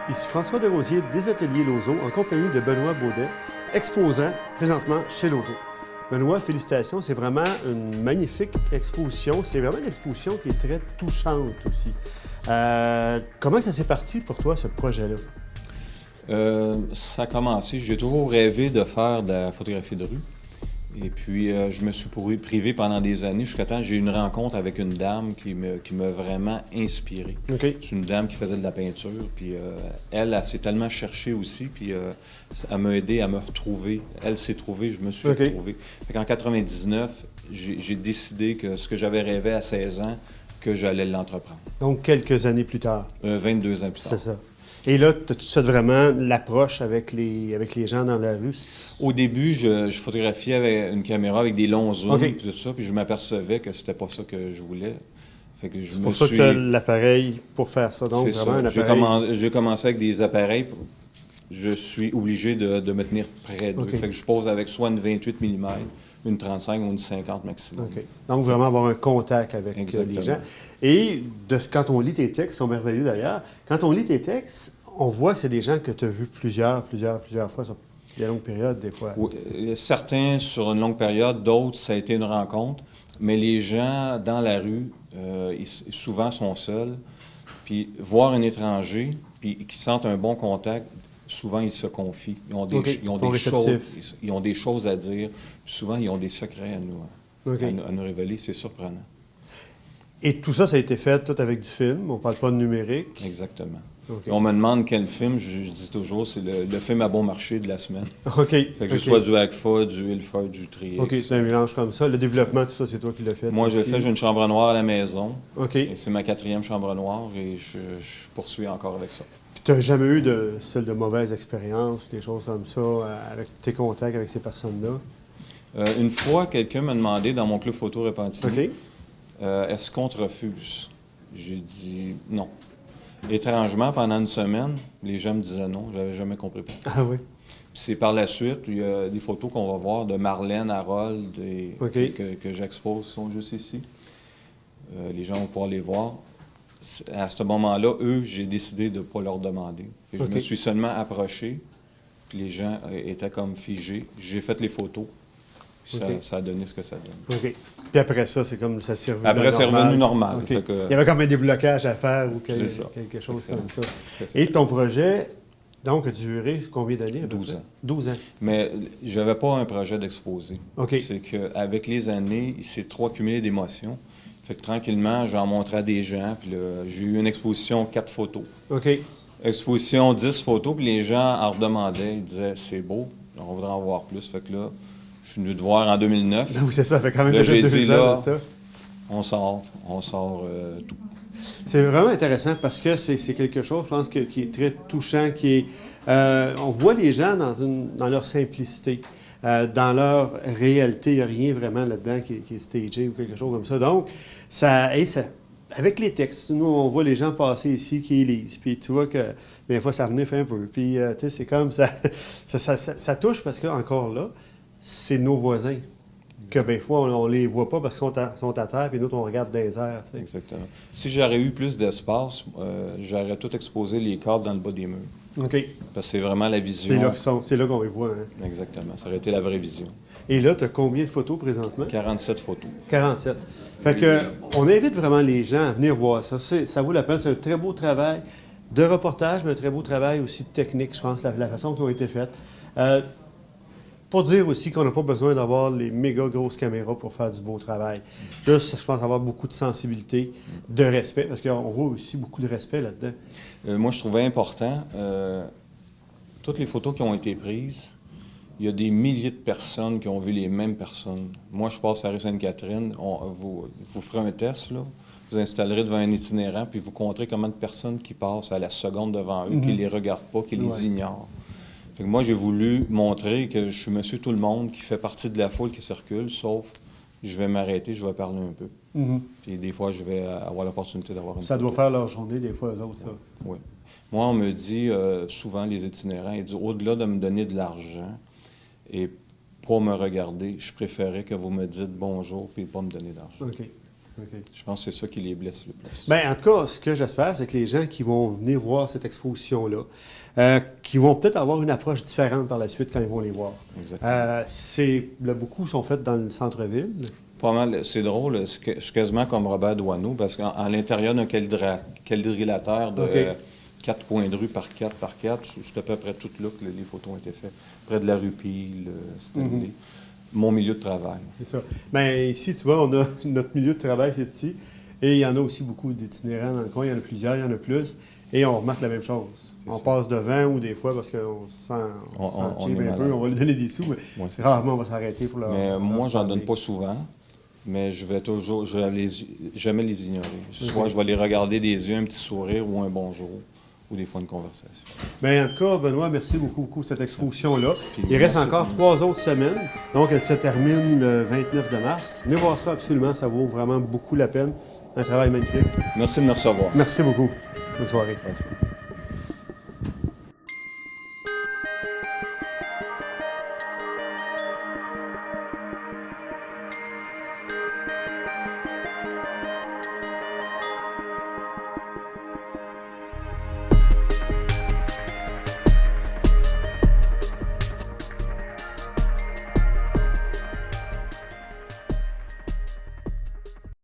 Ici François Desrosiers des Ateliers Lozo en compagnie de Benoît Baudet, exposant présentement chez Lozo. Benoît, félicitations, c'est vraiment une magnifique exposition. C'est vraiment une exposition qui est très touchante aussi. Comment ça s'est parti pour toi, ce projet-là? Ça a commencé, j'ai toujours rêvé de faire de la photographie de rue. Et puis, je me suis privé pendant des années, jusqu'à temps j'ai eu une rencontre avec une dame qui m'a vraiment inspiré. Okay. C'est une dame qui faisait de la peinture, puis elle s'est tellement cherchée aussi, puis elle m'a aidé à me retrouver. Elle s'est trouvée, je me suis retrouvé. Fait qu'en 99, j'ai décidé que ce que j'avais rêvé à 16 ans, que j'allais l'entreprendre. Donc, quelques années plus tard. 22 ans plus tard. C'est ça. Et là, tu as vraiment l'approche avec les gens dans la rue? Au début, je photographiais avec une caméra avec des longs zooms et tout ça, puis je m'apercevais que c'était pas ça que je voulais. Fait que c'est pour ça que tu as l'appareil pour faire ça, donc c'est vraiment ça. un appareil... J'ai commencé avec des appareils, je suis obligé de me tenir près d'eux. Fait que je pose avec soit une 28 mm, une 35 ou une 50 maximum. Donc, vraiment avoir un contact avec les gens. Et quand on lit tes textes, ils sont merveilleux d'ailleurs, quand on lit tes textes, on voit que c'est des gens que tu as vus plusieurs fois sur des longues périodes, des fois. Oui, certains sur une longue période, d'autres, ça a été une rencontre. Mais les gens dans la rue, ils souvent sont seuls. Puis voir un étranger, puis qui sentent un bon contact, souvent ils se confient. Ils ont des choses à dire. Puis souvent, ils ont des secrets à nous révéler. C'est surprenant. Et tout ça, ça a été fait tout avec du film. On ne parle pas de numérique. Exactement. On me demande quel film, je dis toujours, c'est le film à bon marché de la semaine. Fait que je sois du Agfa, du Ilford, du Trix. C'est un mélange comme ça. Le développement, tout ça, c'est toi qui l'as fait? Moi, je l'ai fait, j'ai une chambre noire à la maison. Et c'est ma 4e chambre noire et je poursuis encore avec ça. Puis tu n'as jamais eu de mauvaises expériences, des choses comme ça, avec tes contacts avec ces personnes-là? Une fois, quelqu'un m'a demandé dans mon club photo Repentigny, est-ce qu'on te refuse? J'ai dit non. Étrangement, pendant une semaine, les gens me disaient non. J'avais jamais compris pourquoi. Ah oui? Puis c'est par la suite, il y a des photos qu'on va voir de Marlène, Harold, que j'expose, sont juste ici. Les gens vont pouvoir les voir. À ce moment-là, eux, j'ai décidé de ne pas leur demander. Je me suis seulement approché, puis les gens étaient comme figés. J'ai fait les photos. Ça a donné ce que ça donne. Puis après ça, c'est comme ça s'est revenu normal. Après, c'est revenu normal. Il y avait comme un déblocage à faire ou quelque chose comme ça. Et ton projet, donc, a duré combien d'années? 12 ans. 12 ans. Mais je n'avais pas un projet d'exposer. C'est qu'avec les années, il s'est trop accumulé d'émotions. Fait que tranquillement, j'en montrais à des gens. Puis j'ai eu une exposition 4 photos. Exposition 10 photos, puis les gens en redemandaient. Ils disaient, c'est beau, on voudrait en voir plus. Fait que là, je suis venu te voir en 2009. Oui, c'est ça, fait quand même là, déjà j'ai 2 dit, ans là, de ça. on sort tout. C'est vraiment intéressant parce que c'est quelque chose, je pense, qui est très touchant, on voit les gens dans leur simplicité, dans leur réalité. Il n'y a rien vraiment là-dedans qui est stagé ou quelque chose comme ça. Donc, avec les textes, nous, on voit les gens passer ici qui lisent. Puis tu vois que des fois, ça renifle un peu. Puis, tu sais, c'est comme ça touche parce qu'encore là, c'est nos voisins. Que des fois, on les voit pas parce qu'ils sont à terre, puis nous, on regarde dans les airs. T'sais. Exactement. Si j'aurais eu plus d'espace, j'aurais tout exposé les cadres dans le bas des murs. Parce que c'est vraiment la vision. C'est là qu'on les voit. Hein? Exactement. Ça aurait été la vraie vision. Et là, tu as combien de photos présentement? 47 photos. 47. Fait que, on invite vraiment les gens à venir voir ça. Ça vaut la peine. C'est un très beau travail de reportage, mais un très beau travail aussi de technique, je pense, la façon qui ont été faites. Pour dire aussi qu'on n'a pas besoin d'avoir les méga grosses caméras pour faire du beau travail. Juste, je pense, avoir beaucoup de sensibilité, de respect, parce qu'on voit aussi beaucoup de respect là-dedans. Moi, je trouvais important, toutes les photos qui ont été prises, il y a des milliers de personnes qui ont vu les mêmes personnes. Moi, je passe à rue Sainte-Catherine, vous ferez un test, là. Vous installerez devant un itinérant, puis vous compterez combien de personnes qui passent à la seconde devant eux, qui ne les regardent pas, qui les ignorent. Fait que moi, j'ai voulu montrer que je suis monsieur tout le monde, qui fait partie de la foule qui circule, sauf je vais m'arrêter, je vais parler un peu. Mhm. Puis des fois, je vais avoir l'opportunité d'avoir une Ça doit photo. faire leur journée, des fois, eux autres, ça. Oui. Moi, on me dit souvent, les itinérants, ils disent, au-delà de me donner de l'argent et pour me regarder, je préférais que vous me dites bonjour puis pas me donner d'argent. OK. OK. Je pense que c'est ça qui les blesse le plus. Bien, en tout cas, ce que j'espère, c'est que les gens qui vont venir voir cette exposition-là, qui vont peut-être avoir une approche différente par la suite quand ils vont les voir. Exactement. Beaucoup sont faits dans le centre-ville. Pas mal. C'est drôle. Je suis quasiment comme Robert Doisneau parce qu'à l'intérieur d'un quadrilatère de 4 coins de rue par 4 par 4, c'est à peu près tout là que les photos ont été faites. Près de la rue Pile, Stanley. Mon milieu de travail. C'est ça. Bien, ici, tu vois, on a notre milieu de travail, c'est ici. Et il y en a aussi beaucoup d'itinérants dans le coin. Il y en a plusieurs, il y en a plus. Et on remarque la même chose. On passe devant ou des fois parce qu'on se sent cheap un peu, on va lui donner des sous, mais rarement on va s'arrêter pour leur. Mais moi, j'en donne pas souvent. Mais je vais jamais les ignorer. Soit je vais les regarder des yeux, un petit sourire ou un bonjour, ou des fois une conversation. Bien, en tout cas, Benoît, merci beaucoup de cette exposition-là. Il reste encore 3 autres semaines. Donc, elle se termine le 29 de mars. Venez voir ça absolument, ça vaut vraiment beaucoup la peine. Un travail magnifique. Merci de me recevoir. Merci beaucoup. Bonne soirée. Merci.